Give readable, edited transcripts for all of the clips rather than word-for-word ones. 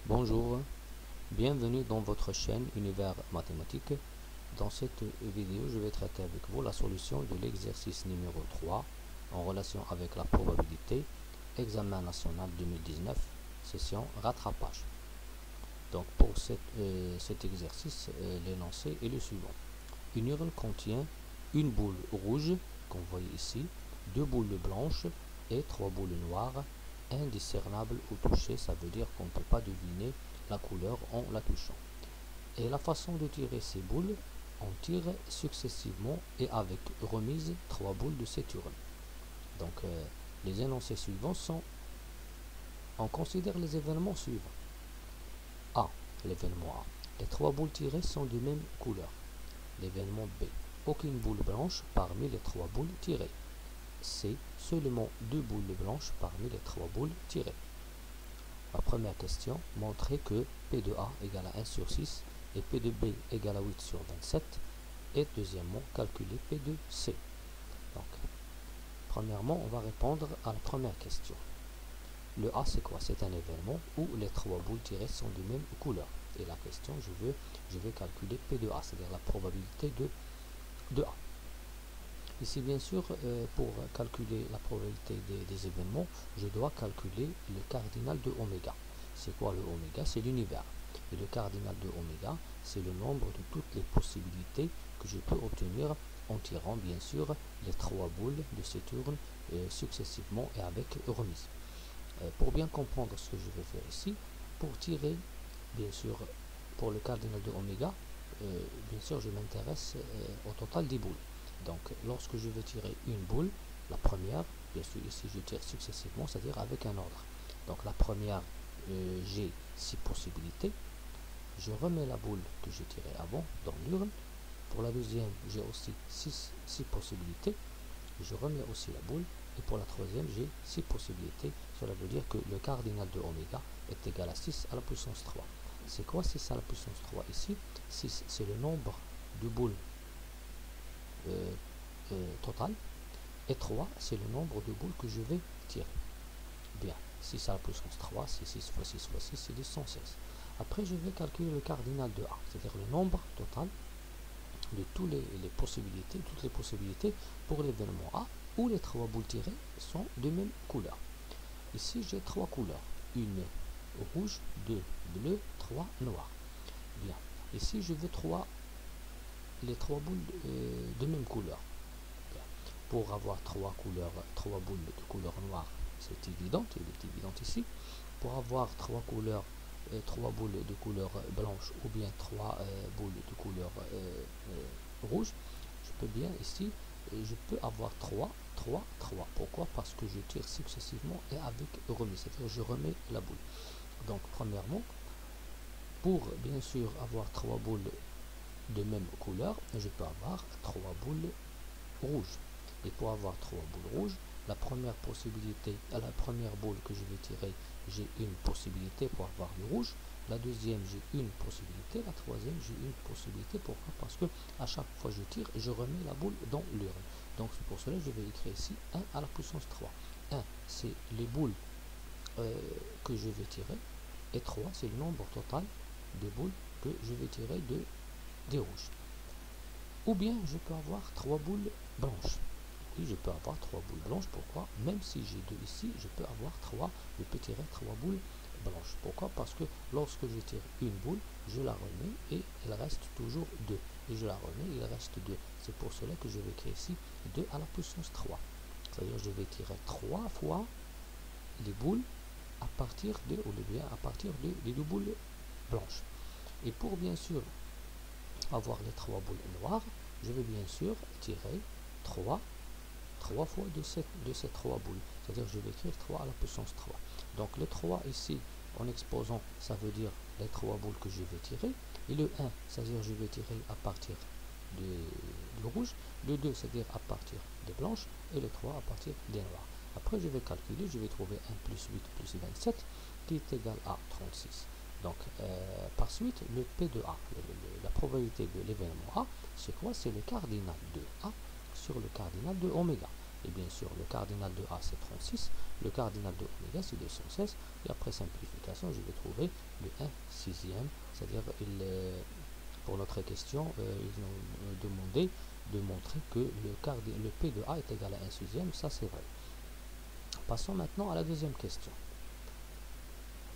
Bonjour, bienvenue dans votre chaîne Univers Mathématique. Dans cette vidéo, je vais traiter avec vous la solution de l'exercice numéro 3 en relation avec la probabilité, examen national 2019, session rattrapage. Donc pour cet exercice, l'énoncé est le suivant. Une urne contient une boule rouge, qu'on voit ici, deux boules blanches et trois boules noires, indiscernables au toucher, ça veut dire qu'on ne peut pas deviner la couleur en la touchant. Et la façon de tirer ces boules, on tire successivement et avec remise trois boules de cette urne. Donc les énoncés suivants sont, on considère les événements suivants. A, l'événement A. Les trois boules tirées sont de même couleur. L'événement B. Aucune boule blanche parmi les trois boules tirées. C. Seulement deux boules blanches parmi les trois boules tirées. La première question, montrer que P de A égale à 1 sur 6 et P de B égale à 8 sur 27. Et deuxièmement, calculer P de C. Donc, premièrement, on va répondre à la première question. Le A, c'est quoi? C'est un événement où les trois boules tirées sont de même couleur. Et la question, je vais calculer P de A, c'est-à-dire la probabilité de A. Ici, bien sûr, pour calculer la probabilité des événements, je dois calculer le cardinal de oméga. C'est quoi le oméga? C'est l'univers. Et le cardinal de oméga, c'est le nombre de toutes les possibilités que je peux obtenir en tirant, bien sûr, les trois boules de cette urne successivement et avec remise. Pour bien comprendre ce que je vais faire ici, pour tirer, bien sûr, pour le cardinal de oméga, bien sûr, je m'intéresse au total des boules. Donc, lorsque je vais tirer une boule, la première, bien sûr, ici je tire successivement, c'est-à-dire avec un ordre. Donc, la première, j'ai 6 possibilités. Je remets la boule que j'ai tirée avant dans l'urne. Pour la deuxième, j'ai aussi 6 possibilités. Je remets aussi la boule. Et pour la troisième, j'ai 6 possibilités. Cela veut dire que le cardinal de oméga est égal à 6 à la puissance 3. C'est quoi 6 à la puissance 3 ici? 6, c'est le nombre de boules total, et 3 c'est le nombre de boules que je vais tirer. Bien, 6 à la puissance 3, c'est 6 fois 6 fois 6, c'est 216. Après, je vais calculer le cardinal de A, c'est-à-dire le nombre total de toutes les possibilités pour l'événement A, où les trois boules tirées sont de même couleur. Ici, j'ai trois couleurs, une rouge, deux bleu, trois noir. Bien, ici, je veux les trois boules de même couleur. Pour avoir trois boules de couleur noire, c'est évident, il est évident ici. Pour avoir trois boules de couleur blanche ou bien trois boules de couleur rouge, je peux bien ici, je peux avoir 3. Pourquoi? Parce que je tire successivement et avec remise, c'est-à-dire je remets la boule. Donc premièrement, pour bien sûr avoir trois boules de même couleur, je peux avoir trois boules rouges. Et pour avoir trois boules rouges, la première boule que je vais tirer, j'ai une possibilité pour avoir le rouge. La deuxième, j'ai une possibilité. La troisième, j'ai une possibilité. Pourquoi? Parce que à chaque fois que je tire, je remets la boule dans l'urne. Donc c'est pour cela que je vais écrire ici 1 à la puissance 3. 1, c'est les boules que je vais tirer. Et 3, c'est le nombre total de boules que je vais tirer des rouges. Ou bien je peux avoir trois boules blanches. Oui, je peux avoir trois boules blanches. Pourquoi? Même si j'ai deux ici, je peux tirer trois boules blanches. Pourquoi? Parce que lorsque je tire une boule, je la remets et il reste toujours 2. Et je la remets, il reste 2. C'est pour cela que je vais écrire ici 2 à la puissance 3. C'est-à-dire je vais tirer 3 fois les boules à partir des deux boules blanches. Et pour bien sûr avoir les trois boules noires, je vais bien sûr tirer 3 fois de ces trois boules. C'est-à-dire je vais écrire 3 à la puissance 3. Donc le 3 ici, en exposant, ça veut dire les trois boules que je vais tirer. Et le 1, c'est-à-dire je vais tirer à partir du rouge. Le 2, c'est-à-dire à partir des blanches. Et le 3 à partir des noirs. Après, je vais calculer, je vais trouver 1 plus 8 plus 27 qui est égal à 36. Donc, par suite, le P de A, la probabilité de l'événement A, c'est quoi? C'est le cardinal de A sur le cardinal de oméga. et bien sûr le cardinal de A c'est 36, le cardinal de oméga c'est 216, et après simplification je vais trouver le 1 sixième, c'est-à-dire pour notre question ils ont demandé de montrer que le P de A est égal à 1 sixième, ça c'est vrai. Passons maintenant à la deuxième question.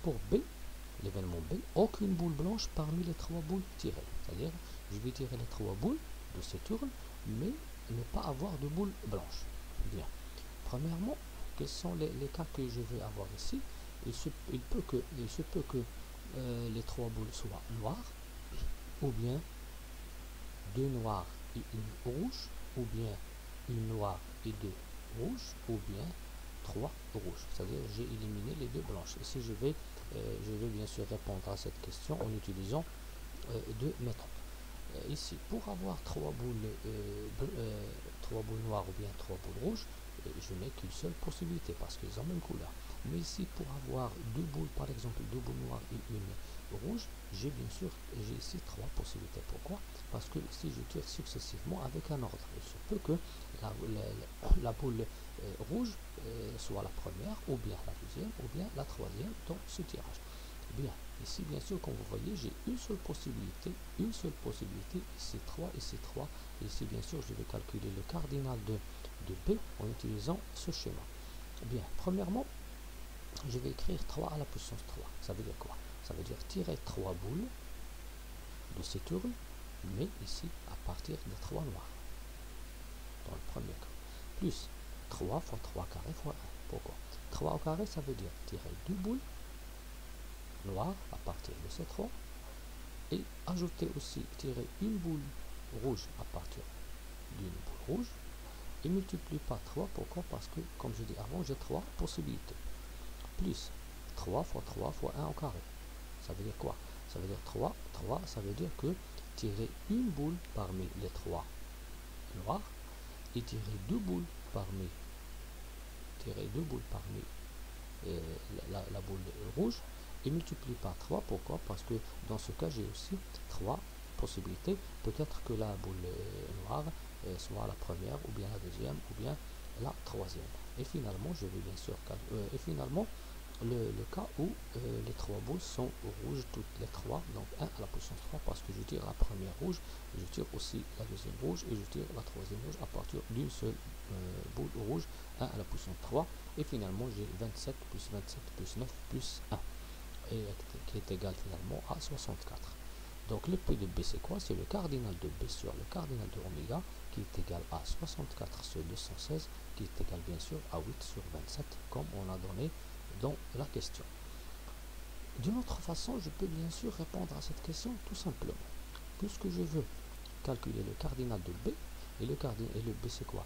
Pour B, l'événement B, aucune boule blanche parmi les 3 boules tirées. C'est-à-dire, je vais tirer les 3 boules de Saturne, mais ne pas avoir de boule blanche. Bien. Premièrement, quels sont les cas que je vais avoir ici? Il se peut que les 3 boules soient noires, ou bien 2 noirs et une rouge, ou bien une noire et 2 rouges, ou bien 3 rouges. C'est-à-dire, j'ai éliminé les 2 blanches. Ici, je vais bien sûr répondre à cette question en utilisant 2 méthodes. Ici, pour avoir 3 boules noires ou bien 3 boules rouges, je n'ai qu'une seule possibilité parce qu'ils ont la même couleur. Mais ici, pour avoir 2 boules, par exemple 2 boules noires et une rouge, j'ai ici 3 possibilités. Pourquoi? Parce que si je tire successivement avec un ordre, il se peut que la boule rouge soit la première, ou bien la deuxième, ou bien la troisième dans ce tirage. Bien, ici bien sûr, comme vous voyez, j'ai une seule possibilité, ici 3, ici 3, ici bien sûr, je vais calculer le cardinal de B en utilisant ce schéma. Bien, premièrement, je vais écrire 3 à la puissance 3. Ça veut dire quoi? Ça veut dire tirer 3 boules de Saturne, mais ici à partir de 3 noirs, dans le premier cas, plus 3 fois 3 carré fois 1. Pourquoi? 3 au carré, ça veut dire tirer 2 boules noires à partir de ces 3, et ajouter aussi, tirer une boule rouge à partir d'une boule rouge, et multiplier par 3. Pourquoi? Parce que, comme je dis avant, j'ai 3 possibilités. Plus 3 fois 3 fois 1 au carré. Ça veut dire quoi? Ça veut dire 3, ça veut dire que tirer une boule parmi les 3 noirs, et tirer 2 boules parmi la boule rouge, et multiplier par 3. Pourquoi? Parce que dans ce cas, j'ai aussi 3 possibilités. Peut-être que la boule noire soit la première, ou bien la deuxième, ou bien la troisième. Et finalement, je vais bien sûr le cas où les 3 boules sont rouges, toutes les 3, donc 1 à la puissance 3, parce que je tire la première rouge, je tire aussi la deuxième rouge, et je tire la troisième rouge à partir d'une seule boule rouge, 1 à la puissance 3, et finalement j'ai 27 plus 27 plus 9 plus 1, et qui est égal finalement à 64. Donc le P de B c'est quoi? C'est le cardinal de B sur le cardinal de oméga, qui est égal à 64 sur 216, qui est égal bien sûr à 8 sur 27, comme on a donné dans la question. D'une autre façon, je peux bien sûr répondre à cette question tout simplement. Puisque je veux calculer le cardinal de B, et le B c'est quoi?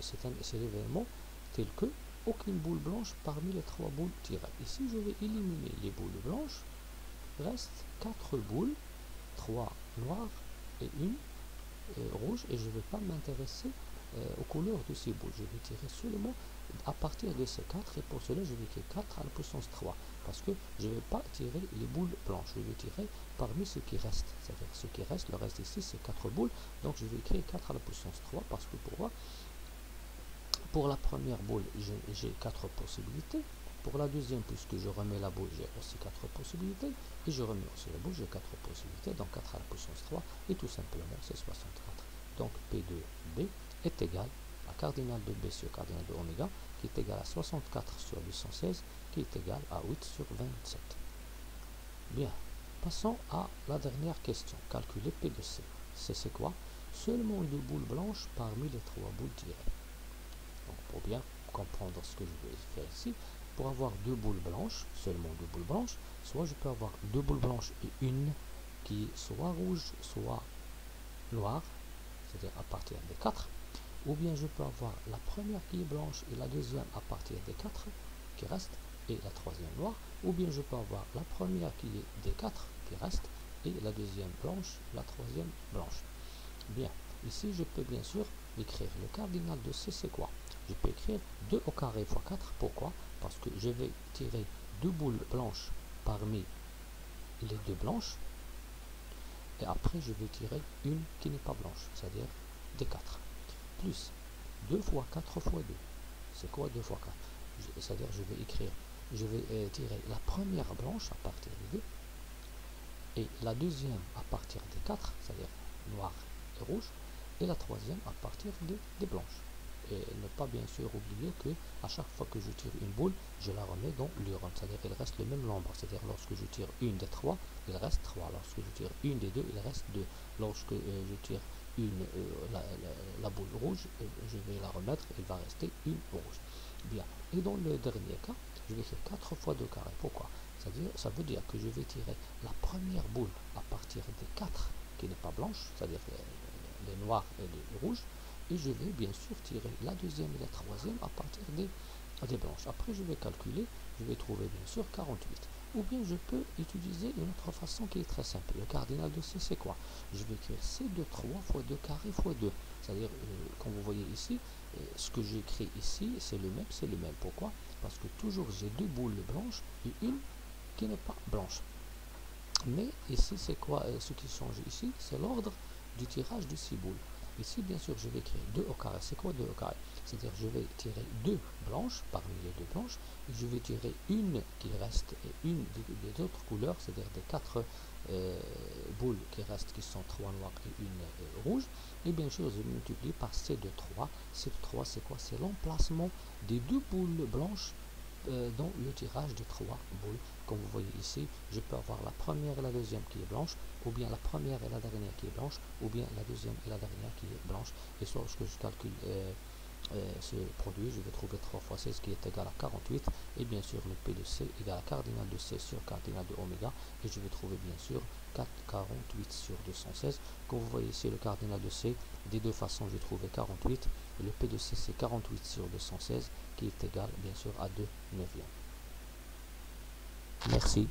C'est l'événement tel que aucune boule blanche parmi les 3 boules tirées. Ici, je vais éliminer les boules blanches. Reste 4 boules, 3 noires et une rouge, et je ne vais pas m'intéresser aux couleurs de ces boules. Je vais tirer seulement à partir de ces 4, et pour cela je vais tirer 4 à la puissance 3, parce que je ne vais pas tirer les boules blanches, je vais tirer parmi ce qui reste, c'est-à-dire ce qui reste, le reste ici c'est 4 boules, donc je vais écrire 4 à la puissance 3, parce que pour la première boule j'ai 4 possibilités, pour la deuxième, puisque je remets la boule, j'ai aussi 4 possibilités, et je remets aussi la boule, j'ai 4 possibilités, donc 4 à la puissance 3, et tout simplement c'est 64. Donc P de B est égal à cardinal de B sur cardinal de oméga, qui est égal à 64 sur 216, qui est égal à 8 sur 27. Bien, passons à la dernière question. Calculer P de C. C c'est quoi? Seulement 2 boules blanches parmi les 3 boules tirées. Donc pour bien comprendre ce que je vais faire ici, pour avoir 2 boules blanches, seulement 2 boules blanches, soit je peux avoir 2 boules blanches et une qui est soit rouge, soit noire, c'est-à-dire à partir des 4, ou bien je peux avoir la première qui est blanche et la deuxième à partir des 4 qui restent, et la troisième noire, ou bien je peux avoir la première qui est des 4 qui restent, et la deuxième blanche, la troisième blanche. Bien, ici je peux bien sûr écrire le cardinal de C, c'est quoi? Je peux écrire 2 au carré fois 4, pourquoi? Parce que je vais tirer 2 boules blanches parmi les 2 blanches, et après je vais tirer une qui n'est pas blanche, c'est-à-dire des 4, plus 2 fois 4 fois 2. C'est quoi 2 fois 4? C'est-à-dire je vais écrire, je vais tirer la première blanche à partir des 2 et la deuxième à partir des 4, c'est-à-dire noir et rouge, et la troisième à partir des blanches. Et ne pas bien sûr oublier que à chaque fois que je tire une boule, je la remets dans l'urne, c'est-à-dire il reste le même nombre, c'est-à-dire lorsque je tire une des 3, il reste 3, lorsque je tire une des 2, il reste 2, lorsque je tire une, la boule rouge, je vais la remettre, il va rester une rouge. Bien, et dans le dernier cas, je vais faire 4 fois 2 carrés, pourquoi? C'est-à-dire, ça veut dire que je vais tirer la première boule à partir des 4 qui n'est pas blanche, c'est-à-dire les noirs et les rouges, et je vais bien sûr tirer la deuxième et la troisième à partir des blanches. Après, je vais calculer, je vais trouver bien sûr 48. Ou bien je peux utiliser une autre façon qui est très simple. Le cardinal de C, c'est quoi? Je vais écrire C de 3 fois 2 carré fois 2. C'est-à-dire, comme vous voyez ici, ce que j'écris ici, c'est le même, c'est le même. Pourquoi? Parce que toujours j'ai deux boules blanches et une qui n'est pas blanche. Mais ici, c'est quoi ce qui change ici? C'est l'ordre du tirage de 6 boules. Ici, bien sûr, je vais créer 2 au carré. C'est quoi 2 au carré? C'est-à-dire, je vais tirer 2 blanches parmi les 2 blanches. Et je vais tirer une qui reste et une des autres couleurs, c'est-à-dire des 4 boules qui restent, qui sont 3 noires et une rouge. Et bien sûr, je multiplie par C de 3. C de 3, c'est quoi? C'est l'emplacement des 2 boules blanches dans le tirage de 3 boules. Comme vous voyez ici, je peux avoir la première et la deuxième qui est blanche, ou bien la première et la dernière qui est blanche, ou bien la deuxième et la dernière qui est blanche. Et lorsque je calcule ce produit, je vais trouver 3 fois 16 qui est égal à 48, et bien sûr le P de C égal à cardinal de C sur cardinal de oméga, et je vais trouver bien sûr 48 sur 216. Comme vous voyez ici, le cardinal de C, des deux façons j'ai trouvé 48, et le P de C c'est 48 sur 216 qui est égal bien sûr à 2 neuvièmes. Merci.